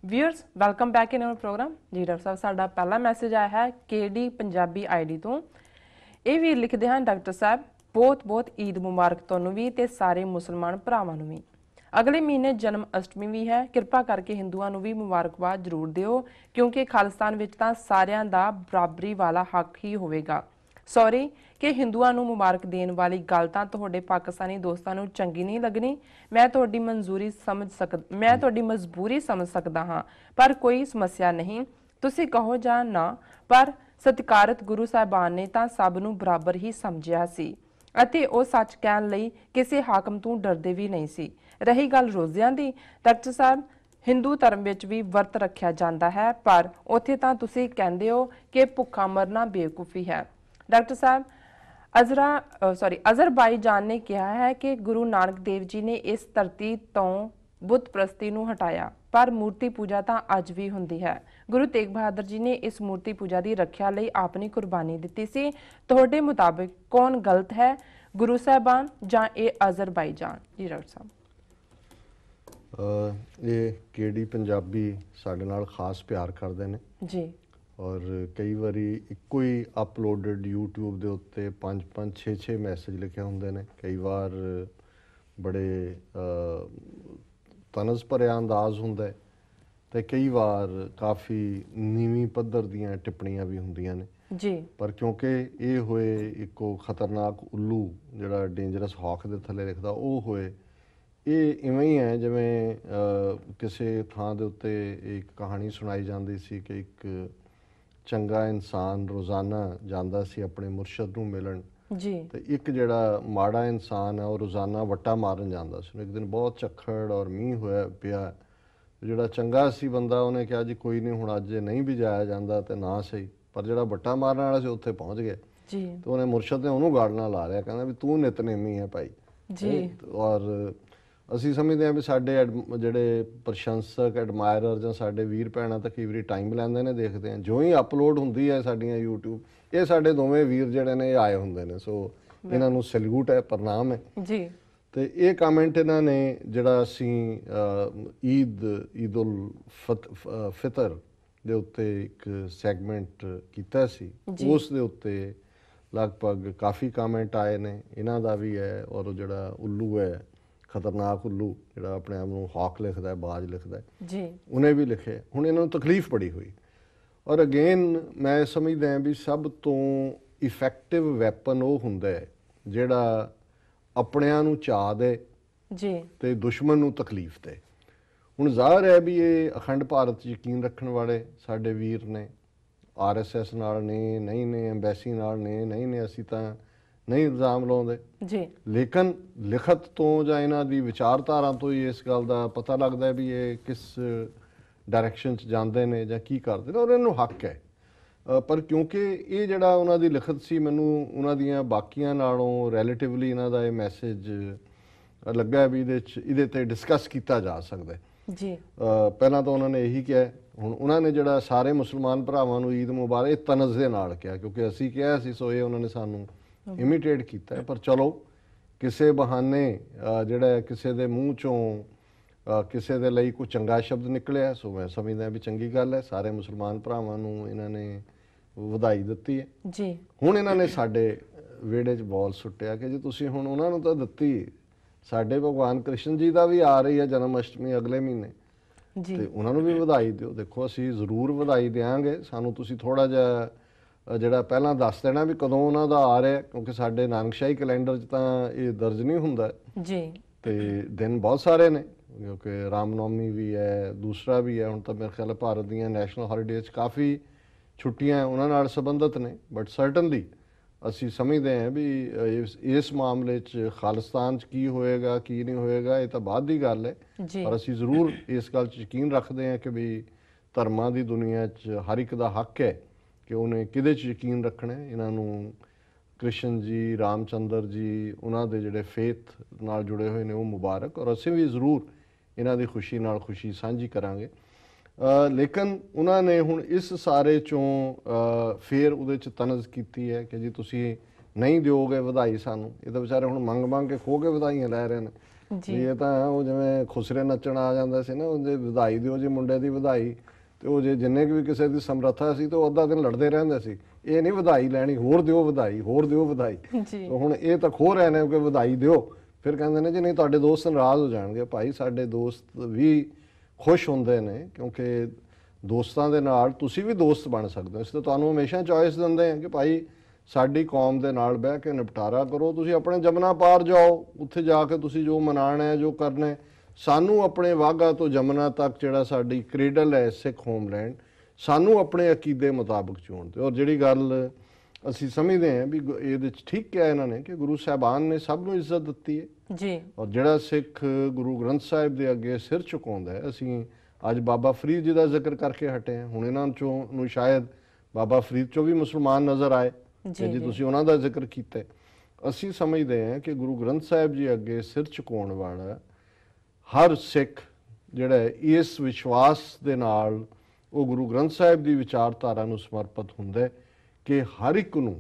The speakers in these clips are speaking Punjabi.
Viewers welcome back in our program जी। डॉक्टर साहब साडा पहला मैसेज आया है केडी पंजाबी आईडी तो ये वीर लिखते हैं डॉक्टर साहब बहुत बहुत ईद मुबारक तुहानूं भी ते सारे मुसलमान भरावां नूं भी। अगले महीने जन्म अष्टमी भी है, कृपा करके हिंदुआं नूं भी मुबारकबाद जरूर दिओ क्योंकि खालिस्तान विच तां सारिआं दा बराबरी वाला हक ही होवेगा। सॉरी कि हिंदुआं नूं मुबारक देण वाली गल तां तुहाडे पाकिस्तानी दोस्तां नूं चंगी नहीं लगनी। मैं तुहाडी मजबूरी समझ सकदा हां पर कोई समस्या नहीं, तुसीं कहो जां ना, पर सत्कारत गुरु साहिबान ने तां सब नूं बराबर ही समझिया सी ਅਤੇ ਉਹ ਸੱਚ ਕਹਿਣ ਲਈ ਕਿਸੇ ਹਾਕਮ ਤੋਂ ਡਰਦੇ ਵੀ ਨਹੀਂ ਸੀ। ਰਹੀ ਗੱਲ ਰੋਜ਼ਿਆਂ ਦੀ, ਡਾਕਟਰ ਸਾਹਿਬ ਹਿੰਦੂ ਧਰਮ ਵਿੱਚ ਵੀ ਵਰਤ ਰੱਖਿਆ ਜਾਂਦਾ ਹੈ ਪਰ ਉੱਥੇ ਤਾਂ ਤੁਸੀਂ ਕਹਿੰਦੇ ਹੋ ਕਿ ਭੁੱਖਾ ਮਰਨਾ ਬੇਵਕੂਫੀ ਹੈ। ਡਾਕਟਰ ਸਾਹਿਬ ਅਜ਼ਰਬਾਈਜਾਨ ਨੇ ਕਿਹਾ ਹੈ ਕਿ ਗੁਰੂ ਨਾਨਕ ਦੇਵ ਜੀ ਨੇ ਇਸ ਧਰਤੀ ਤੋਂ ਬੁੱਤ ਪ੍ਰਸਤੀ ਨੂੰ ਹਟਾਇਆ पर मूर्ति पूजा तो अज भी होंदी है। गुरु तेग बहादुर जी ने इस मूर्ति पूजा की रखिया लई अपनी कुर्बानी दी सी। तुहाडे मुताबिक कौन गलत है, गुरु साहबान जां ये अज़रबाईजान? जी डॉक्टर साहब ये केडी पंजाबी साडे नाल खास प्यार करते हैं जी और कई बारी इक्को ही अपलोडेड यूट्यूब के उत्ते 5-5 6-6 मैसेज लिखे होंगे ने। कई बार बड़े तनज़ भरिया अंदाज होंदा है ते कई बार काफ़ी नीवीं पद्धर दीयां टिप्पणियां भी होंदियां ने जी। पर क्योंकि ये होए इको खतरनाक उल्लू जिहड़ा डेंजरस हॉक दे थल्ले लिखदा वो होए, ये इवें ही है जिवें किसी थां दे उत्ते एक कहानी सुनाई जाती सी कि एक चंगा इंसान रोज़ाना जांदा सी अपने मुरशद नूं मिलण जी ते एक जिहड़ा माड़ा इंसान है वो रोज़ाना वट्टा मारन जांदा सी। एक दिन बहुत झक्खड़ और मींह होया पिया, जिहड़ा चंगा सी बंदा उन्हें कहा जी कोई नहीं हुण अज नहीं भी जाया जांदा ते ना सही, पर जिहड़ा वट्टा मारन वाला सी उत्थे पहुँच गया जी। तो उन्हें मुरशद ने उन्होंने गाल नाल ला लिया, कहंदा भी तू नितनेमी है भाई जी। और ਅਸੀਂ ਸਮਝਦੇ ਹਾਂ ਵੀ ਸਾਡੇ ਜਿਹੜੇ ਪ੍ਰਸ਼ੰਸਕ ਐਡਮਾਇਰਰ ਜਾਂ ਸਾਡੇ ਵੀਰ ਭੈਣਾਂ ਤਾਂ ਕਈ ਵਾਰੀ ਟਾਈਮ ਲੈਂਦੇ ਨੇ, ਦੇਖਦੇ ਆ ਜੋ ਹੀ ਅਪਲੋਡ ਹੁੰਦੀ ਹੈ ਸਾਡੀਆਂ YouTube, ਇਹ ਸਾਡੇ ਦੋਵੇਂ ਵੀਰ ਜਿਹੜੇ ਨੇ ਆਏ ਹੁੰਦੇ ਨੇ, ਸੋ ਇਹਨਾਂ ਨੂੰ ਸੈਲੂਟ ਹੈ, ਪ੍ਰਣਾਮ ਹੈ ਜੀ। ਤੇ ਇਹ ਕਮੈਂਟ ਇਹਨਾਂ ਨੇ ਜਿਹੜਾ ਅਸੀਂ ਈਦ ਉਲ ਫਿਤਰ ਦੇ ਉੱਤੇ ਇੱਕ ਸੈਗਮੈਂਟ ਕੀਤਾ ਸੀ, ਉਸ ਦੇ ਉੱਤੇ ਲਗਭਗ ਕਾਫੀ ਕਮੈਂਟ ਆਏ ਨੇ। ਇਹਨਾਂ ਦਾ ਵੀ ਹੈ ਔਰ ਉਹ ਜਿਹੜਾ ਉੱਲੂ ਹੈ खतरनाक उल्लू जिहड़ा अपने आप नूं हॉक लिखदा है, बाज लिखदा है जी, उन्हें भी लिखे। हुण इन्हां नूं तकलीफ बड़ी हुई और अगेन मैं समझदा भी सब तो इफैक्टिव वैपन वो हुंदा है जिहड़ा अपणिआं नूं चा दे जी ते दुश्मन नूं तकलीफ दे। हुण ज़ाहिर है भी ये अखंड भारत यकीन रखण वाले साडे वीर ने, RSS नाल ने नहीं ने, एम्बैसी नाल ने नहीं ने, असीं तां नहीं इल्ज़ाम लाउंदे जी, लेकिन लिखत तो जां इन्हां दी विचारधारा तो ही इस गल दा पता लगदा है भी ये किस डायरैक्शन च जांदे ने जां की करदे ने और इन्हूं हक है। पर क्योंकि ये जिहड़ा उन्हां दी लिखत सी, मैनूं उन्हां दियां बाकियां नालों रैलेटिवली इन्हां दा ये मैसेज लग्गा भी इहदे ते डिस्कस कीता जा सकदा है जी। पहलां तो उन्होंने यही किहा, हुण उन्हां ने जिहड़ा सारे मुसलमान भरावां नूं ईद मुबारक तनज़ दे नाल किहा क्योंकि असीं किहा सी, सो ये उन्होंने सानूं इमीटेट किया है। पर चलो किसी बहाने जिहड़ा किसी के मूँह चों किसी के लिए कोई चंगा शब्द निकलिया, सो मैं समझदा भी चंगी गल है। सारे मुसलमान भरावां नूं इन्हां ने वधाई दित्ती है जी। हुण इन्हां ने साडे विहड़े च बॉल सुट्टिया कि जी तुसीं हुण उन्हां नूं तां दित्ती, साडे भगवान कृष्ण जी का भी आ रही है जन्म अष्टमी अगले महीने जी, ते उन्हां नूं भी वधाई दिओ। देखो असीं जरूर वधाई देंगे, सानूं तुसीं थोड़ा जिहा ਜਿਹੜਾ ਪਹਿਲਾਂ ਦੱਸ ਦੇਣਾ ਵੀ ਕਦੋਂ ਉਹਨਾਂ ਦਾ ਆ ਰਿਹਾ, ਕਿਉਂਕਿ ਸਾਡੇ ਨਾਨਕਸ਼ਾਹੀ ਕੈਲੰਡਰ 'ਚ ਤਾਂ ਇਹ ਦਰਜ ਨਹੀਂ ਹੁੰਦਾ ਜੀ ਤੇ ਦਿਨ ਬਹੁਤ ਸਾਰੇ ਨੇ ਕਿਉਂਕਿ ਰਾਮਨੌਮੀ ਵੀ ਹੈ, ਦੂਸਰਾ ਵੀ ਹੈ। ਹੁਣ ਤਾਂ ਮੇਰੇ ਖਿਆਲ ਭਾਰਤ ਦੀਆਂ ਨੈਸ਼ਨਲ ਹੌਲੀਡੇਜ਼ ਕਾਫੀ ਛੁੱਟੀਆਂ ਉਹਨਾਂ ਨਾਲ ਸੰਬੰਧਿਤ ਨੇ, ਬਟ ਸਰਟਨਲੀ ਅਸੀਂ ਸਮਝਦੇ ਹਾਂ ਵੀ ਇਸ ਮਾਮਲੇ 'ਚ ਖਾਲਿਸਤਾਨ 'ਚ ਕੀ ਹੋਏਗਾ ਕੀ ਨਹੀਂ ਹੋਏਗਾ ਇਹ ਤਾਂ ਬਾਅਦ ਦੀ ਗੱਲ ਹੈ, ਪਰ ਅਸੀਂ ਜ਼ਰੂਰ ਇਸ ਗੱਲ 'ਚ ਯਕੀਨ ਰੱਖਦੇ ਹਾਂ ਕਿ ਵੀ ਧਰਮਾਂ ਦੀ ਦੁਨੀਆ 'ਚ ਹਰ ਇੱਕ ਦਾ ਹੱਕ ਹੈ कि उन्हें किहदे च यकीन रखना है। इन्हां नूं कृष्ण जी, रामचंद्र जी, उन्होंने जिहड़े फेथ नाल जुड़े हुए ने वो मुबारक, और असीं भी जरूर इन्हां दी खुशी नाल खुशी साझी करांगे। लेकिन उन्होंने हुण इस सारे चों फिर उहदे च तनज़ कीती है कि जी तुसीं नहीं दिओगे वधाई सानूं, ये तां बेचारे हुण मंग मंग के खो के वधाइयां लै रहे हैं। ਜੀ ਵੀ ਇਹ ਤਾਂ ਉਹ ਜਿਵੇਂ ਖੁਸਰੇ ਨੱਚਣ ਆ ਜਾਂਦਾ ਸੀ ਨਾ, ਉਹਦੇ ਵਧਾਈ ਦਿਓ ਜੀ ਮੁੰਡੇ ਦੀ ਵਧਾਈ, ਤੇ ਉਹ ਜੇ ਜਿੰਨੇ ਕੁ ਵੀ ਕਿਸੇ ਦੀ ਸਮਰੱਥਾ ਸੀ ਤੇ ਉਹ ਅੱਧਾ ਦਿਨ ਲੜਦੇ ਰਹਿੰਦੇ ਸੀ, ਇਹ ਨਹੀਂ ਵਧਾਈ ਲੈਣੀ, ਹੋਰ ਦਿਓ ਵਧਾਈ, ਹੋਰ ਦਿਓ ਵਧਾਈ। ਜੀ ਹੁਣ ਇਹ ਤਾਂ ਖੋ ਰਹੇ ਨੇ ਕਿ ਵਧਾਈ ਦਿਓ, ਫਿਰ ਕਹਿੰਦੇ ਨੇ ਜੀ ਨਹੀਂ ਤੁਹਾਡੇ ਦੋਸਤ ਨਾਰਾਜ਼ ਹੋ ਜਾਣਗੇ। ਭਾਈ ਸਾਡੇ ਦੋਸਤ ਵੀ ਖੁਸ਼ ਹੁੰਦੇ ਨੇ, ਕਿਉਂਕਿ ਦੋਸਤਾਂ ਦੇ ਨਾਲ ਤੁਸੀਂ ਵੀ ਦੋਸਤ ਬਣ ਸਕਦੇ ਹੋ। ਇਸ ਤੋਂ ਤੁਹਾਨੂੰ ਹਮੇਸ਼ਾ ਚੋਇਸ ਦਿੰਦੇ ਆ ਕਿ ਭਾਈ ਸਾਡੀ ਕੌਮ ਦੇ ਨਾਲ ਬਹਿ ਕੇ ਨਿਪਟਾਰਾ ਕਰੋ, ਤੁਸੀਂ ਆਪਣੇ ਜਮਨਾ ਪਾਰ ਜਾਓ, ਉੱਥੇ ਜਾ ਕੇ ਤੁਸੀਂ ਜੋ ਮਨਾਉਣਾ ਹੈ ਜੋ ਕਰਨਾ ਹੈ। ਸਾਨੂੰ ਆਪਣੇ ਵਾਹਗਾ ਤੋਂ ਜਮਨਾ ਤੱਕ ਜਿਹੜਾ ਸਾਡੀ ਕ੍ਰੇਡਲ ਹੈ ਸਿੱਖ ਹੋਮਲੈਂਡ, ਸਾਨੂੰ ਆਪਣੇ ਅਕੀਦੇ ਮੁਤਾਬਕ ਚੁਣ ਦਿਓ। ਔਰ ਜਿਹੜੀ ਗੱਲ ਅਸੀਂ ਸਮਝਦੇ ਹਾਂ ਵੀ ਇਹਦੇ 'ਚ ਠੀਕ ਕਿਹਾ ਇਹਨਾਂ ਨੇ ਕਿ ਗੁਰੂ ਸਾਹਿਬਾਨ ਨੇ ਸਭ ਨੂੰ ਇੱਜ਼ਤ ਦਿੱਤੀ ਹੈ ਜੀ। ਔਰ ਜਿਹੜਾ ਸਿੱਖ ਗੁਰੂ ਗ੍ਰੰਥ ਸਾਹਿਬ ਦੇ ਅੱਗੇ ਸਿਰ ਝੁਕਾਉਂਦਾ ਹੈ, ਅਸੀਂ ਅੱਜ ਬਾਬਾ ਫਰੀਦ ਜੀ ਦਾ ਜ਼ਿਕਰ ਕਰਕੇ ਹਟੇ ਹਾਂ, ਹੁਣ ਇਹਨਾਂ ਚੋਂ ਨੂੰ ਸ਼ਾਇਦ ਬਾਬਾ ਫਰੀਦ ਚੋਂ ਵੀ ਮੁਸਲਮਾਨ ਨਜ਼ਰ ਆਏ ਜੀ ਤੁਸੀਂ ਉਹਨਾਂ ਦਾ ਜ਼ਿਕਰ ਕੀਤਾ। ਅਸੀਂ ਸਮਝਦੇ ਹਾਂ ਕਿ ਗੁਰੂ ਗ੍ਰੰਥ ਸਾਹਿਬ ਜੀ ਅੱਗੇ ਸਿਰ ਝੁਕਾਉਣ ਵਾਲਾ ਹਰ ਸਿੱਖ ਜਿਹੜਾ ਇਸ ਵਿਸ਼ਵਾਸ ਦੇ ਨਾਲ ਉਹ ਗੁਰੂ ਗ੍ਰੰਥ ਸਾਹਿਬ ਦੀ ਵਿਚਾਰਧਾਰਾ ਨੂੰ ਸਮਰਪਿਤ ਹੁੰਦਾ ਹੈ ਕਿ ਹਰ ਇੱਕ ਨੂੰ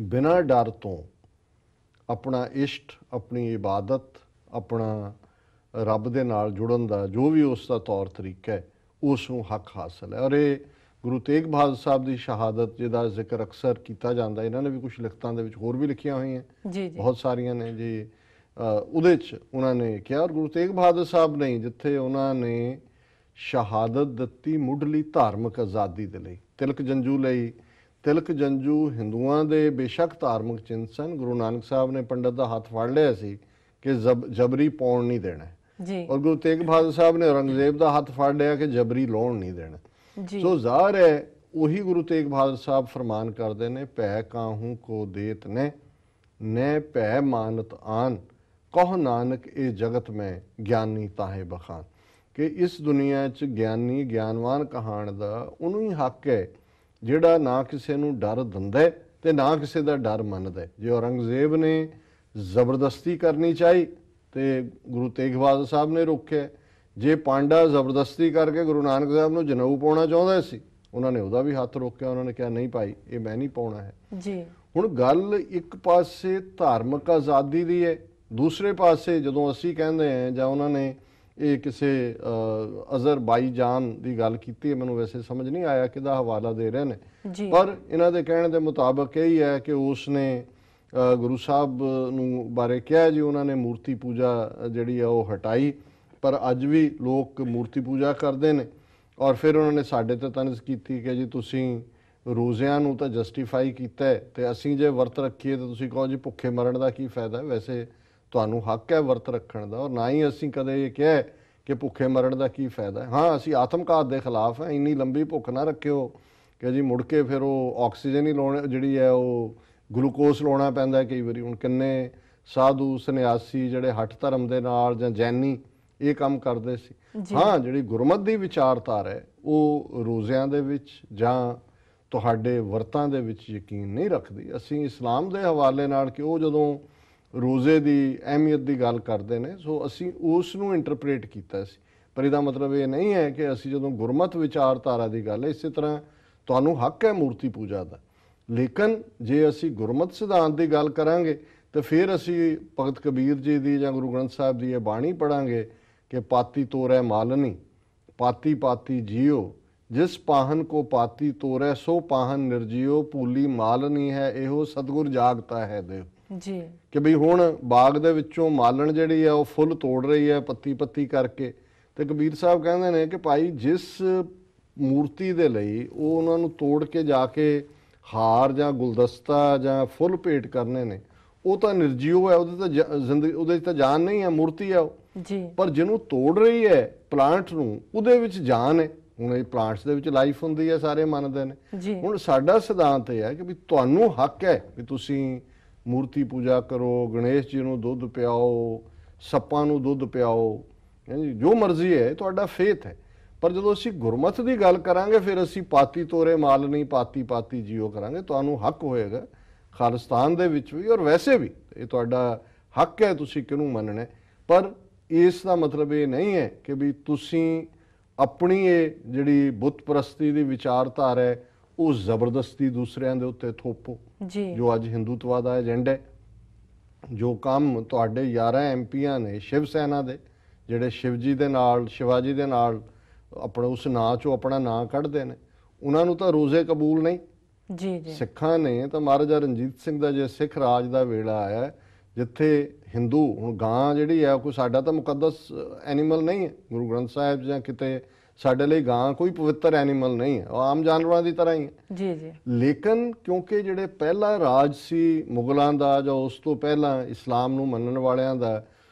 ਬਿਨਾਂ ਡਰ ਤੋਂ ਆਪਣਾ ਇਸ਼ਟ, ਆਪਣੀ ਇਬਾਦਤ, ਆਪਣਾ ਰੱਬ ਦੇ ਨਾਲ ਜੁੜਨ ਦਾ ਜੋ ਵੀ ਉਸ ਦਾ ਤੌਰ ਤਰੀਕਾ ਹੈ ਉਸ ਨੂੰ ਹੱਕ ਹਾਸਲ ਹੈ। ਔਰ ਇਹ ਗੁਰੂ ਤੇਗ ਬਹਾਦਰ ਸਾਹਿਬ ਦੀ ਸ਼ਹਾਦਤ ਜਿਹਦਾ ਜ਼ਿਕਰ ਅਕਸਰ ਕੀਤਾ ਜਾਂਦਾ, ਇਹਨਾਂ ਨੇ ਵੀ ਕੁਝ ਲਿਖਤਾਂ ਦੇ ਵਿੱਚ ਹੋਰ ਵੀ ਲਿਖੀਆਂ ਹੋਈਆਂ ਜੀ ਬਹੁਤ ਸਾਰੀਆਂ ਨੇ ਜੀ, ਉਹਦੇ 'ਚ ਉਹਨਾਂ ਨੇ ਕਿਹਾ ਔਰ ਗੁਰੂ ਤੇਗ ਬਹਾਦਰ ਸਾਹਿਬ ਨੇ ਜਿੱਥੇ ਉਹਨਾਂ ਨੇ ਸ਼ਹਾਦਤ ਦਿੱਤੀ ਮੁੱਢਲੀ ਧਾਰਮਿਕ ਆਜ਼ਾਦੀ ਦੇ ਲਈ, ਤਿਲਕ ਜੰਜੂ ਲਈ। ਤਿਲਕ ਜੰਜੂ ਹਿੰਦੂਆਂ ਦੇ ਬੇਸ਼ੱਕ ਧਾਰਮਿਕ ਚਿੰਨ੍ਹ ਸਨ, ਗੁਰੂ ਨਾਨਕ ਸਾਹਿਬ ਨੇ ਪੰਡਤ ਦਾ ਹੱਥ ਫੜ ਲਿਆ ਸੀ ਕਿ ਜਬਰੀ ਪਾਉਣ ਨਹੀਂ ਦੇਣਾ ਜੀ, ਔਰ ਗੁਰੂ ਤੇਗ ਬਹਾਦਰ ਸਾਹਿਬ ਨੇ ਔਰੰਗਜ਼ੇਬ ਦਾ ਹੱਥ ਫੜ ਲਿਆ ਕਿ ਜਬਰੀ ਲਾਉਣ ਨਹੀਂ ਦੇਣਾ। ਜੀ। ਸੋ ਜ਼ਾਹਰ ਹੈ ਉਹੀ ਗੁਰੂ ਤੇਗ ਬਹਾਦਰ ਸਾਹਿਬ ਫਰਮਾਨ ਕਰਦੇ ਨੇ, ਭੈ ਕਾਹੂ ਕੋ ਦੇਤ ਨੇ ਭੈ ਮਾਨਤ ਆਨ, ਕਹੁ ਨਾਨਕ ਇਹ ਜਗਤ ਮੈਂ ਗਿਆਨੀ ਤਾਹੇ ਬਖਾਨ, ਕਿ ਇਸ ਦੁਨੀਆ 'ਚ ਗਿਆਨੀ ਗਿਆਨਵਾਨ ਕਹਾਣ ਦਾ ਉਹਨੂੰ ਹੀ ਹੱਕ ਹੈ ਜਿਹੜਾ ਨਾ ਕਿਸੇ ਨੂੰ ਡਰ ਦਿੰਦਾ ਤੇ ਨਾ ਕਿਸੇ ਦਾ ਡਰ ਮੰਨਦਾ। ਜੇ ਔਰੰਗਜ਼ੇਬ ਨੇ ਜ਼ਬਰਦਸਤੀ ਕਰਨੀ ਚਾਹੀ ਤੇ ਗੁਰੂ ਤੇਗ ਬਹਾਦਰ ਸਾਹਿਬ ਨੇ ਰੋਕਿਆ, ਜੇ ਪਾਂਡਾ ਜ਼ਬਰਦਸਤੀ ਕਰਕੇ ਗੁਰੂ ਨਾਨਕ ਸਾਹਿਬ ਨੂੰ ਜਨੇਊ ਪਾਉਣਾ ਚਾਹੁੰਦਾ ਸੀ, ਉਹਨਾਂ ਨੇ ਉਹਦਾ ਵੀ ਹੱਥ ਰੋਕਿਆ, ਉਹਨਾਂ ਨੇ ਕਿਹਾ ਨਹੀਂ ਭਾਈ ਇਹ ਮੈਂ ਨਹੀਂ ਪਾਉਣਾ ਹੈ ਜੀ। ਹੁਣ ਗੱਲ ਇੱਕ ਪਾਸੇ ਧਾਰਮਿਕ ਆਜ਼ਾਦੀ ਦੀ ਹੈ, ਦੂਸਰੇ ਪਾਸੇ ਜਦੋਂ ਅਸੀਂ ਕਹਿੰਦੇ ਹਾਂ ਜਾਂ ਉਹਨਾਂ ਨੇ ਇਹ ਕਿਸੇ ਅਜ਼ਰਬਾਈਜਾਨ ਦੀ ਗੱਲ ਕੀਤੀ ਹੈ, ਮੈਨੂੰ ਵੈਸੇ ਸਮਝ ਨਹੀਂ ਆਇਆ ਕਿਹਦਾ ਹਵਾਲਾ ਦੇ ਰਹੇ ਨੇ, ਪਰ ਇਹਨਾਂ ਦੇ ਕਹਿਣ ਦੇ ਮੁਤਾਬਕ ਇਹ ਹੀ ਹੈ ਕਿ ਉਸ ਨੇ ਗੁਰੂ ਸਾਹਿਬ ਨੂੰ ਬਾਰੇ ਕਿਹਾ ਜੀ ਉਹਨਾਂ ਨੇ ਮੂਰਤੀ ਪੂਜਾ ਜਿਹੜੀ ਆ ਉਹ ਹਟਾਈ, ਪਰ ਅੱਜ ਵੀ ਲੋਕ ਮੂਰਤੀ ਪੂਜਾ ਕਰਦੇ ਨੇ। ਔਰ ਫਿਰ ਉਹਨਾਂ ਨੇ ਸਾਡੇ ਤੇ ਤਨਜ਼ ਕੀਤੀ ਕਿ ਜੀ ਤੁਸੀਂ ਰੋਜ਼ਿਆਂ ਨੂੰ ਤਾਂ ਜਸਟੀਫਾਈ ਕੀਤਾ ਹੈ ਤੇ ਅਸੀਂ ਜੇ ਵਰਤ ਰੱਖੀਏ ਤਾਂ ਤੁਸੀਂ ਕਹੋ ਜੀ ਭੁੱਖੇ ਮਰਨ ਦਾ ਕੀ ਫਾਇਦਾ। ਵੈਸੇ ਤੁਹਾਨੂੰ ਹੱਕ ਹੈ ਵਰਤ ਰੱਖਣ ਦਾ, ਔਰ ਨਾ ਹੀ ਅਸੀਂ ਕਦੇ ਇਹ ਕਿਹਾ ਕਿ ਭੁੱਖੇ ਮਰਨ ਦਾ ਕੀ ਫਾਇਦਾ। ਹਾਂ, ਅਸੀਂ ਆਤਮਘਾਤ ਦੇ ਖਿਲਾਫ ਹੈ, ਇੰਨੀ ਲੰਬੀ ਭੁੱਖ ਨਾ ਰੱਖਿਓ ਕਿ ਜੀ ਮੁੜ ਕੇ ਫਿਰ ਉਹ ਆਕਸੀਜਨ ਹੀ ਲਾਉਣ ਜਿਹੜੀ ਹੈ ਉਹ ਗਲੂਕੋਸ ਲਾਉਣਾ ਪੈਂਦਾ ਕਈ ਵਾਰੀ। ਹੁਣ ਕਿੰਨੇ ਸਾਧੂ ਸੰਨਿਆਸੀ ਜਿਹੜੇ ਹੱਠ ਧਰਮ ਦੇ ਨਾਲ ਜਾਂ ਜੈਨੀ ਇਹ ਕੰਮ ਕਰਦੇ ਸੀ। ਹਾਂ, ਜਿਹੜੀ ਗੁਰਮਤ ਦੀ ਵਿਚਾਰਧਾਰਾ ਹੈ ਉਹ ਰੋਜ਼ਿਆਂ ਦੇ ਵਿੱਚ ਜਾਂ ਤੁਹਾਡੇ ਵਰਤਾਂ ਦੇ ਵਿੱਚ ਯਕੀਨ ਨਹੀਂ ਰੱਖਦੀ। ਅਸੀਂ ਇਸਲਾਮ ਦੇ ਹਵਾਲੇ ਨਾਲ ਕਿ ਉਹ ਜਦੋਂ ਰੋਜ਼ੇ ਦੀ ਅਹਿਮੀਅਤ ਦੀ ਗੱਲ ਕਰਦੇ ਨੇ ਸੋ ਅਸੀਂ ਉਸ ਨੂੰ ਇੰਟਰਪ੍ਰੇਟ ਕੀਤਾ ਸੀ, ਪਰ ਇਹਦਾ ਮਤਲਬ ਇਹ ਨਹੀਂ ਹੈ ਕਿ ਅਸੀਂ ਜਦੋਂ ਗੁਰਮਤ ਵਿਚਾਰਧਾਰਾ ਦੀ ਗੱਲ ਹੈ ਇਸੇ ਤਰ੍ਹਾਂ ਤੁਹਾਨੂੰ ਹੱਕ ਹੈ ਮੂਰਤੀ ਪੂਜਾ ਦਾ, ਲੇਕਿਨ ਜੇ ਅਸੀਂ ਗੁਰਮਤ ਸਿਧਾਂਤ ਦੀ ਗੱਲ ਕਰਾਂਗੇ ਤਾਂ ਫਿਰ ਅਸੀਂ ਭਗਤ ਕਬੀਰ ਜੀ ਦੀ ਜਾਂ ਗੁਰੂ ਗ੍ਰੰਥ ਸਾਹਿਬ ਦੀ ਇਹ ਬਾਣੀ ਪੜਾਂਗੇ ਕਿ ਪਾਤੀ ਤੋਰੈ ਮਾਲਨੀ ਪਾਤੀ ਪਾਤੀ ਜੀਓ, ਜਿਸ ਪਾਹਨ ਕੋ ਪਾਤੀ ਤੋਰੈ ਸੋ ਪਾਹਨ ਨਿਰਜੀਓ, ਭੂਲੀ ਮਾਲਨੀ ਹੈ ਇਹੋ ਸਤਿਗੁਰ ਜਾਗਤਾ ਹੈ ਦੇਵ ਜੀ। ਕਿ ਵੀ ਹੁਣ ਬਾਗ ਦੇ ਵਿੱਚੋਂ ਮਾਲਣ ਜਿਹੜੀ ਹੈ ਉਹ ਫੁੱਲ ਤੋੜ ਰਹੀ ਹੈ ਪੱਤੀ ਪੱਤੀ ਕਰਕੇ, ਤੇ ਕਬੀਰ ਸਾਹਿਬ ਕਹਿੰਦੇ ਨੇ ਕਿ ਭਾਈ ਜਿਸ ਮੂਰਤੀ ਦੇ ਲਈ ਉਹ ਉਹਨਾਂ ਨੂੰ ਤੋੜ ਕੇ ਜਾ ਕੇ ਹਾਰ ਜਾਂ ਗੁਲਦਸਤਾ ਜਾਂ ਫੁੱਲ ਭੇਟ ਕਰਨੇ ਨੇ ਉਹ ਤਾਂ ਨਿਰਜੀਵ ਹੈ, ਉਹਦੇ ਤਾਂ ਜ਼ਿੰਦਗੀ ਉਹਦੇ 'ਚ ਤਾਂ ਜਾਨ ਨਹੀਂ ਹੈ, ਮੂਰਤੀ ਹੈ ਉਹ ਜੀ। ਪਰ ਜਿਹਨੂੰ ਤੋੜ ਰਹੀ ਹੈ ਪਲਾਂਟ ਨੂੰ ਉਹਦੇ ਵਿੱਚ ਜਾਨ ਹੈ। ਹੁਣ ਇਹ ਪਲਾਂਟਸ ਦੇ ਵਿੱਚ ਲਾਈਫ ਹੁੰਦੀ ਹੈ, ਸਾਰੇ ਮੰਨਦੇ ਨੇ। ਹੁਣ ਸਾਡਾ ਸਿਧਾਂਤ ਇਹ ਹੈ ਕਿ ਵੀ ਤੁਹਾਨੂੰ ਹੱਕ ਹੈ ਵੀ ਤੁਸੀਂ ਮੂਰਤੀ ਪੂਜਾ ਕਰੋ, ਗਣੇਸ਼ ਜੀ ਨੂੰ ਦੁੱਧ ਪਿਆਓ, ਸੱਪਾਂ ਨੂੰ ਦੁੱਧ ਪਿਆਓ, ਜੋ ਮਰਜ਼ੀ ਹੈ, ਤੁਹਾਡਾ ਫੇਥ ਹੈ। ਪਰ ਜਦੋਂ ਅਸੀਂ ਗੁਰਮਤ ਦੀ ਗੱਲ ਕਰਾਂਗੇ ਫਿਰ ਅਸੀਂ ਪਾਤੀ ਤੋਰੇ ਮਾਲ ਨਹੀਂ ਪਾਤੀ ਪਾਤੀ ਜੀਓ ਕਰਾਂਗੇ। ਤੁਹਾਨੂੰ ਹੱਕ ਹੋਏਗਾ ਖਾਲਿਸਤਾਨ ਦੇ ਵਿੱਚ ਵੀ ਔਰ ਵੈਸੇ ਵੀ, ਇਹ ਤੁਹਾਡਾ ਹੱਕ ਹੈ ਤੁਸੀਂ ਕਿਹਨੂੰ ਮੰਨਣਾ, ਪਰ ਇਸ ਦਾ ਮਤਲਬ ਇਹ ਨਹੀਂ ਹੈ ਕਿ ਵੀ ਤੁਸੀਂ ਆਪਣੀ ਇਹ ਜਿਹੜੀ ਬੁੱਤ ਪ੍ਰਸਤੀ ਦੀ ਵਿਚਾਰਧਾਰਾ ਹੈ ਉਹ ਜ਼ਬਰਦਸਤੀ ਦੂਸਰਿਆਂ ਦੇ ਉੱਤੇ ਥੋਪੋ, ਜੋ ਅੱਜ ਹਿੰਦੂਤਵਾ ਦਾ ਏਜੰਡਾ ਹੈ। ਜੋ ਕੰਮ ਤੁਹਾਡੇ 11 ਐਮਪੀਆਂ ਨੇ ਸ਼ਿਵ ਸੈਨਾ ਦੇ, ਜਿਹੜੇ ਸ਼ਿਵਜੀ ਦੇ ਨਾਲ, ਸ਼ਿਵਾਜੀ ਦੇ ਨਾਲ ਆਪਣੇ ਉਸ ਨਾਂ ਚੋਂ ਆਪਣਾ ਨਾਂ ਕੱਢਦੇ ਨੇ, ਉਹਨਾਂ ਨੂੰ ਤਾਂ ਰੋਜ਼ੇ ਕਬੂਲ ਨਹੀਂ। ਜੀ ਜੀ ਸਿੱਖਾਂ ਨੇ ਤਾਂ ਮਹਾਰਾਜਾ ਰਣਜੀਤ ਸਿੰਘ ਦਾ ਜੇ ਸਿੱਖ ਰਾਜ ਦਾ ਵੇਲਾ ਆਇਆ, ਜਿੱਥੇ ਹਿੰਦੂ, ਹੁਣ ਗਾਂ ਜਿਹੜੀ ਹੈ ਕੋਈ ਸਾਡਾ ਤਾਂ ਮੁਕੱਦਸ ਐਨੀਮਲ ਨਹੀਂ ਹੈ, ਗੁਰੂ ਗ੍ਰੰਥ ਸਾਹਿਬ ਜਾਂ ਕਿਤੇ ਸਾਡੇ ਲਈ ਗਾਂ ਕੋਈ ਪਵਿੱਤਰ ਐਨੀਮਲ ਨਹੀਂ ਹੈ, ਉਹ ਆਮ ਜਾਨਵਰਾਂ ਦੀ ਤਰ੍ਹਾਂ ਹੀ ਹੈ। ਜੀ ਜੀ ਲੇਕਿਨ ਕਿਉਂਕਿ ਜਿਹੜੇ ਪਹਿਲਾ ਰਾਜ ਸੀ ਮੁਗਲਾਂ ਦਾ ਜਾਂ ਉਸ ਤੋਂ ਪਹਿਲਾਂ ਇਸਲਾਮ ਨੂੰ ਮੰਨਣ ਵਾਲਿਆਂ ਦਾ,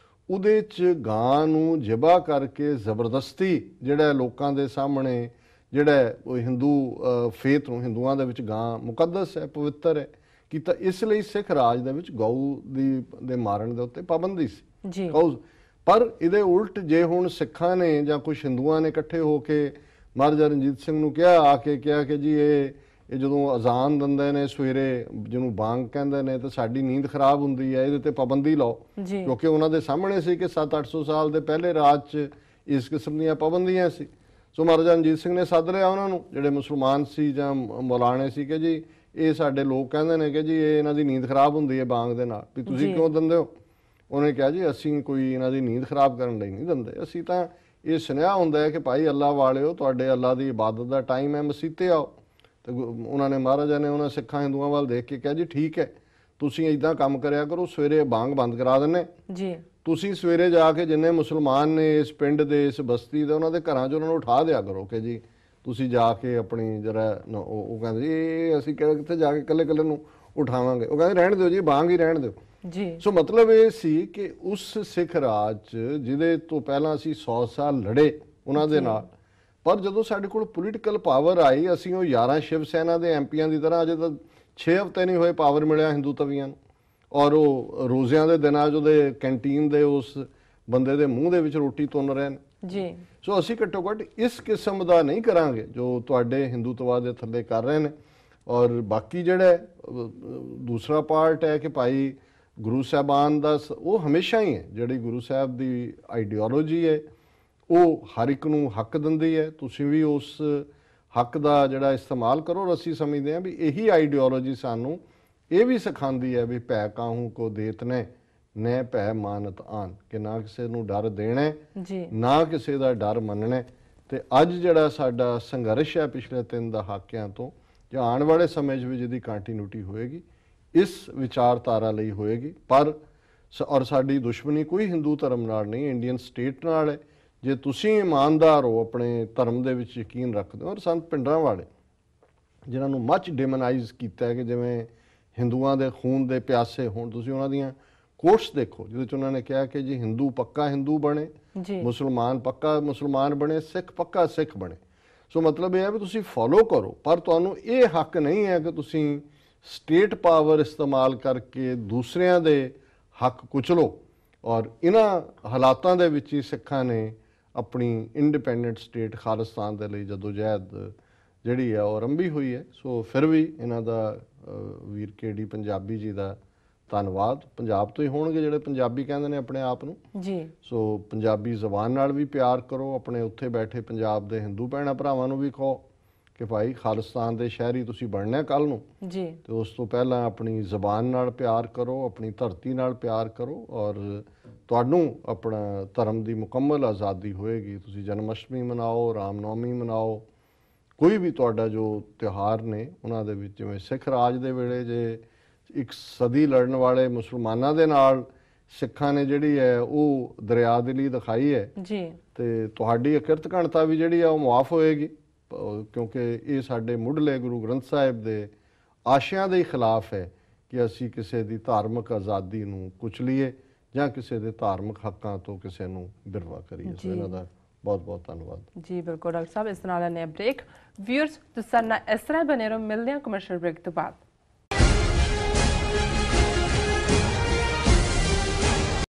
ਉਹਦੇ 'ਚ ਗਾਂ ਨੂੰ ਜ਼ਿਬਾ ਕਰਕੇ ਜ਼ਬਰਦਸਤੀ ਜਿਹੜਾ ਲੋਕਾਂ ਦੇ ਸਾਹਮਣੇ ਜਿਹੜਾ ਉਹ ਹਿੰਦੂ ਫੇਥ ਨੂੰ, ਹਿੰਦੂਆਂ ਦੇ ਵਿੱਚ ਗਾਂ ਮੁਕੱਦਸ ਹੈ, ਪਵਿੱਤਰ ਹੈ ਕੀਤਾ। ਇਸ ਲਈ ਸਿੱਖ ਰਾਜ ਦੇ ਵਿੱਚ ਗਊ ਦੇ ਮਾਰਨ ਦੇ ਉੱਤੇ ਪਾਬੰਦੀ ਸੀ ਜੀ। ਪਰ ਇਹਦੇ ਉਲਟ ਜੇ ਹੁਣ ਸਿੱਖਾਂ ਨੇ ਜਾਂ ਕੁਝ ਹਿੰਦੂਆਂ ਨੇ ਇਕੱਠੇ ਹੋ ਕੇ ਮਹਾਰਾਜਾ ਰਣਜੀਤ ਸਿੰਘ ਨੂੰ ਕਿਹਾ ਕਿ ਜੀ ਇਹ ਜਦੋਂ ਅਜ਼ਾਨ ਦਿੰਦੇ ਨੇ ਸਵੇਰੇ, ਜਿਹਨੂੰ ਬਾਂਗ ਕਹਿੰਦੇ ਨੇ, ਤਾਂ ਸਾਡੀ ਨੀਂਦ ਖਰਾਬ ਹੁੰਦੀ ਹੈ, ਇਹਦੇ ਤੇ ਪਾਬੰਦੀ ਲਾਓ। ਕਿਉਂਕਿ ਉਹਨਾਂ ਦੇ ਸਾਹਮਣੇ ਸੀ ਕਿ 700-800 ਸਾਲ ਦੇ ਪਹਿਲੇ ਰਾਜ 'ਚ ਇਸ ਕਿਸਮ ਦੀਆਂ ਪਾਬੰਦੀਆਂ ਸੀ। ਸੋ ਮਹਾਰਾਜਾ ਰਣਜੀਤ ਸਿੰਘ ਨੇ ਸੱਦ ਲਿਆ ਉਹਨਾਂ ਨੂੰ, ਜਿਹੜੇ ਮੁਸਲਮਾਨ ਸੀ ਜਾਂ ਮੌਲਾਣੇ ਸੀ, ਕਿ ਜੀ ਇਹ ਸਾਡੇ ਲੋਕ ਕਹਿੰਦੇ ਨੇ ਕਿ ਜੀ ਇਹਨਾਂ ਦੀ ਨੀਂਦ ਖਰਾਬ ਹੁੰਦੀ ਹੈ ਬਾਂਗ ਦੇ ਨਾਲ, ਵੀ ਤੁਸੀਂ ਕਿਉਂ ਦਿੰਦੇ ਹੋ? ਉਹਨੇ ਕਿਹਾ ਜੀ ਅਸੀਂ ਕੋਈ ਇਹਨਾਂ ਦੀ ਨੀਂਦ ਖਰਾਬ ਕਰਨ ਲਈ ਨਹੀਂ ਦਿੰਦੇ, ਅਸੀਂ ਤਾਂ ਇਹ ਸੁਨੇਹਾ ਹੁੰਦਾ ਹੈ ਕਿ ਭਾਈ ਅੱਲਾ ਵਾਲਿਓ, ਤੁਹਾਡੇ ਅੱਲਾ ਦੀ ਇਬਾਦਤ ਦਾ ਟਾਈਮ ਹੈ, ਮਸੀਤ ਤੇ ਆਓ। ਤੇ ਉਹਨਾਂ ਨੇ, ਮਹਾਰਾਜਾ ਨੇ ਉਹਨਾਂ ਸਿੱਖਾਂ ਹਿੰਦੂਆਂ ਵੱਲ ਦੇਖ ਕੇ ਕਿਹਾ ਜੀ ਠੀਕ ਹੈ, ਤੁਸੀਂ ਇੱਦਾਂ ਕੰਮ ਕਰਿਆ ਕਰੋ, ਸਵੇਰੇ ਬਾਂਗ ਬੰਦ ਕਰਾ ਦਿੰਦੇ ਜੀ, ਤੁਸੀਂ ਸਵੇਰੇ ਜਾ ਕੇ ਜਿੰਨੇ ਮੁਸਲਮਾਨ ਨੇ ਇਸ ਪਿੰਡ ਦੇ, ਇਸ ਬਸਤੀ ਦੇ, ਉਹਨਾਂ ਦੇ ਘਰਾਂ 'ਚ ਉਹਨਾਂ ਨੂੰ ਉਠਾ ਦਿਆ ਕਰੋ ਕਿ ਜੀ ਤੁਸੀਂ ਜਾ ਕੇ ਆਪਣੀ ਜਰਾ ਉਹ ਕਹਿੰਦੇ ਜੀ ਇਹ ਅਸੀਂ ਕਿੱਥੇ ਜਾ ਕੇ ਇਕੱਲੇ ਇਕੱਲੇ ਨੂੰ ਉਠਾਵਾਂਗੇ, ਉਹ ਕਹਿੰਦੇ ਰਹਿਣ ਦਿਓ ਜੀ, ਬਾਂਗ ਹੀ ਰਹਿਣ ਦਿਓ ਜੀ। ਸੋ ਮਤਲਬ ਇਹ ਸੀ ਕਿ ਉਸ ਸਿੱਖ ਰਾਜ 'ਚ ਜਿਹਦੇ ਤੋਂ ਪਹਿਲਾਂ ਅਸੀਂ 100 ਸਾਲ ਲੜੇ ਉਹਨਾਂ ਦੇ ਨਾਲ, ਪਰ ਜਦੋਂ ਸਾਡੇ ਕੋਲ ਪੋਲੀਟੀਕਲ ਪਾਵਰ ਆਈ, ਅਸੀਂ ਉਹ 11 ਸ਼ਿਵ ਸੈਨਾ ਦੇ ਐਮਪੀਆਂ ਦੀ ਤਰ੍ਹਾਂ, ਅਜੇ ਤਾਂ 6 ਹਫ਼ਤੇ ਨਹੀਂ ਹੋਏ ਪਾਵਰ ਮਿਲਿਆ ਹਿੰਦੂ ਤਵੀਆਂ ਨੂੰ, ਔਰ ਉਹ ਰੋਜ਼ਿਆਂ ਦੇ ਦਿਨਾਂ 'ਚ ਉਹਦੇ ਕੈਂਟੀਨ ਦੇ ਉਸ ਬੰਦੇ ਦੇ ਮੂੰਹ ਦੇ ਵਿੱਚ ਰੋਟੀ ਤੁੰਨ ਰਹੇ ਨੇ ਜੀ। ਸੋ ਅਸੀਂ ਘੱਟੋ ਘੱਟ ਇਸ ਕਿਸਮ ਦਾ ਨਹੀਂ ਕਰਾਂਗੇ ਜੋ ਤੁਹਾਡੇ ਹਿੰਦੂਤਵਾਦ ਦੇ ਥੱਲੇ ਕਰ ਰਹੇ ਨੇ। ਔਰ ਬਾਕੀ ਜਿਹੜਾ ਦੂਸਰਾ ਪਾਰਟ ਹੈ ਕਿ ਭਾਈ ਗੁਰੂ ਸਾਹਿਬਾਨ ਦਾ ਉਹ ਹਮੇਸ਼ਾ ਹੀ ਹੈ, ਜਿਹੜੀ ਗੁਰੂ ਸਾਹਿਬ ਦੀ ਆਈਡੀਓਲੋਜੀ ਹੈ ਉਹ ਹਰ ਇੱਕ ਨੂੰ ਹੱਕ ਦਿੰਦੀ ਹੈ, ਤੁਸੀਂ ਵੀ ਉਸ ਹੱਕ ਦਾ ਜਿਹੜਾ ਇਸਤੇਮਾਲ ਕਰੋ। ਔਰ ਅਸੀਂ ਸਮਝਦੇ ਹਾਂ ਵੀ ਇਹੀ ਆਈਡੀਓਲੋਜੀ ਸਾਨੂੰ ਇਹ ਵੀ ਸਿਖਾਉਂਦੀ ਹੈ ਵੀ ਭੈ ਕਾਹੂ ਕੋ ਦੇਤ ਨੇ ਨੈ ਭੈ ਮਾਨਤ ਆਨ, ਕਿ ਨਾ ਕਿਸੇ ਨੂੰ ਡਰ ਦੇਣਾ ਜੀ, ਨਾ ਕਿਸੇ ਦਾ ਡਰ ਮੰਨਣਾ। ਤੇ ਅੱਜ ਜਿਹੜਾ ਸਾਡਾ ਸੰਘਰਸ਼ ਹੈ ਪਿਛਲੇ 3 ਦਹਾਕਿਆਂ ਤੋਂ, ਜਾਂ ਆਉਣ ਵਾਲੇ ਸਮੇਂ 'ਚ ਵੀ ਜਿਹਦੀ ਕੰਟੀਨਿਊਟੀ ਹੋਏਗੀ, ਇਸ ਵਿਚਾਰਧਾਰਾ ਲਈ ਹੋਏਗੀ। ਪਰ ਔਰ ਸਾਡੀ ਦੁਸ਼ਮਣੀ ਕੋਈ ਹਿੰਦੂ ਧਰਮ ਨਾਲ ਨਹੀਂ, ਇੰਡੀਅਨ ਸਟੇਟ ਨਾਲ ਹੈ। ਜੇ ਤੁਸੀਂ ਇਮਾਨਦਾਰ ਹੋ, ਆਪਣੇ ਧਰਮ ਦੇ ਵਿੱਚ ਯਕੀਨ ਰੱਖਦੇ ਹੋ, ਔਰ ਸੰਤ ਭਿੰਡਰਾਂ ਵਾਲੇ ਜਿਨ੍ਹਾਂ ਨੂੰ ਮੱਚ ਡਿਮੋਨਾਈਜ਼ ਕੀਤਾ ਹੈ ਕਿ ਜਿਵੇਂ ਹਿੰਦੂਆਂ ਦੇ ਖੂਨ ਦੇ ਪਿਆਸੇ ਹੋਣ, ਤੁਸੀਂ ਉਹਨਾਂ ਦੀਆਂ ਕੋਟਸ ਦੇਖੋ ਜਿਹਦੇ 'ਚ ਉਹਨਾਂ ਨੇ ਕਿਹਾ ਕਿ ਜੀ ਹਿੰਦੂ ਪੱਕਾ ਹਿੰਦੂ ਬਣੇ, ਮੁਸਲਮਾਨ ਪੱਕਾ ਮੁਸਲਮਾਨ ਬਣੇ, ਸਿੱਖ ਪੱਕਾ ਸਿੱਖ ਬਣੇ। ਸੋ ਮਤਲਬ ਇਹ ਹੈ ਵੀ ਤੁਸੀਂ ਫੋਲੋ ਕਰੋ, ਪਰ ਤੁਹਾਨੂੰ ਇਹ ਹੱਕ ਨਹੀਂ ਹੈ ਕਿ ਤੁਸੀਂ ਸਟੇਟ ਪਾਵਰ ਇਸਤੇਮਾਲ ਕਰਕੇ ਦੂਸਰਿਆਂ ਦੇ ਹੱਕ ਕੁਚਲੋ। ਔਰ ਇਹਨਾਂ ਹਾਲਾਤਾਂ ਦੇ ਵਿੱਚ ਹੀ ਸਿੱਖਾਂ ਨੇ ਆਪਣੀ ਇੰਡੀਪੈਂਡੈਂਟ ਸਟੇਟ ਖਾਲਿਸਤਾਨ ਦੇ ਲਈ ਜਦੋਜਹਿਦ ਜਿਹੜੀ ਹੈ ਉਹ ਆਰੰਭੀ ਹੋਈ ਹੈ। ਸੋ ਫਿਰ ਵੀ ਇਹਨਾਂ ਦਾ ਵੀਰ KD ਪੰਜਾਬੀ ਜੀ ਦਾ ਧੰਨਵਾਦ। ਪੰਜਾਬ ਤੋਂ ਹੀ ਹੋਣਗੇ ਜਿਹੜੇ ਪੰਜਾਬੀ ਕਹਿੰਦੇ ਨੇ ਆਪਣੇ ਆਪ ਨੂੰ ਜੀ। ਸੋ ਪੰਜਾਬੀ ਜ਼ਬਾਨ ਨਾਲ ਵੀ ਪਿਆਰ ਕਰੋ, ਆਪਣੇ ਉੱਥੇ ਬੈਠੇ ਪੰਜਾਬ ਦੇ ਹਿੰਦੂ ਭੈਣਾਂ ਭਰਾਵਾਂ ਨੂੰ ਵੀ ਕਹੋ ਕਿ ਭਾਈ ਖਾਲਿਸਤਾਨ ਦੇ ਸ਼ਹਿਰੀ ਤੁਸੀਂ ਬਣਨਾ ਕੱਲ ਨੂੰ ਜੀ, ਤੇ ਉਸ ਤੋਂ ਪਹਿਲਾਂ ਆਪਣੀ ਜ਼ਬਾਨ ਨਾਲ ਪਿਆਰ ਕਰੋ, ਆਪਣੀ ਧਰਤੀ ਨਾਲ ਪਿਆਰ ਕਰੋ, ਔਰ ਤੁਹਾਨੂੰ ਆਪਣਾ ਧਰਮ ਦੀ ਮੁਕੰਮਲ ਆਜ਼ਾਦੀ ਹੋਏਗੀ। ਤੁਸੀਂ ਜਨਮ ਅਸ਼ਟਮੀ ਮਨਾਓ, ਰਾਮਨੌਮੀ ਮਨਾਓ, ਕੋਈ ਵੀ ਤੁਹਾਡਾ ਜੋ ਤਿਉਹਾਰ ਨੇ ਉਹਨਾਂ ਦੇ ਵਿੱਚ, ਜਿਵੇਂ ਸਿੱਖ ਰਾਜ ਦੇ ਵੇਲੇ ਜੇ 1 ਸਦੀ ਲੜਨ ਵਾਲੇ ਮੁਸਲਮਾਨਾਂ ਦੇ ਨਾਲ ਸਿੱਖਾਂ ਨੇ ਜਿਹੜੀ ਹੈ ਉਹ ਦਰਿਆਦਿਲੀ ਦਿਖਾਈ ਹੈ ਜੀ, ਤੇ ਤੁਹਾਡੀ ਅਕਿਰਤ ਘਣਤਾ ਵੀ ਜਿਹੜੀ ਆ ਉਹ ਮੁਆਫ ਹੋਏਗੀ, ਕਿਉਂਕਿ ਇਹ ਸਾਡੇ ਮੁੱਢਲੇ ਗੁਰੂ ਗ੍ਰੰਥ ਸਾਹਿਬ ਦੇ ਆਸ਼ਿਆਂ ਦੇ ਖਿਲਾਫ ਹੈ ਕਿ ਅਸੀਂ ਕਿਸੇ ਦੀ ਧਾਰਮਿਕ ਆਜ਼ਾਦੀ ਨੂੰ ਕੁਚਲੀਏ ਜਾਂ ਕਿਸੇ ਦੇ ਧਾਰਮਿਕ ਹੱਕਾਂ ਤੋਂ ਕਿਸੇ ਨੂੰ ਬਿਰਵਾ ਕਰੀਏ। ਸੋ ਇਹਨਾਂ ਦਾ ਬਹੁਤ ਬਹੁਤ ਧੰਨਵਾਦ ਜੀ। ਬਿਲਕੁਲ ਡਾਕਟਰ ਸਾਹਿਬ, ਇਸ ਨਾਲ ਲੈਣੇ ਬ੍ਰੇਕ। ਵਿਊਅਰਸ ਤੁਸੀਂ ਨਾਲ ਇਸ ਤਰ੍ਹਾਂ ਬਣੇ ਰਹੋ, ਮਿਲਦੇ ਹਾਂ ਕਮਰਸ਼ੀਅਲ ਬ੍ਰੇਕ ਤੋਂ ਬਾਅਦ।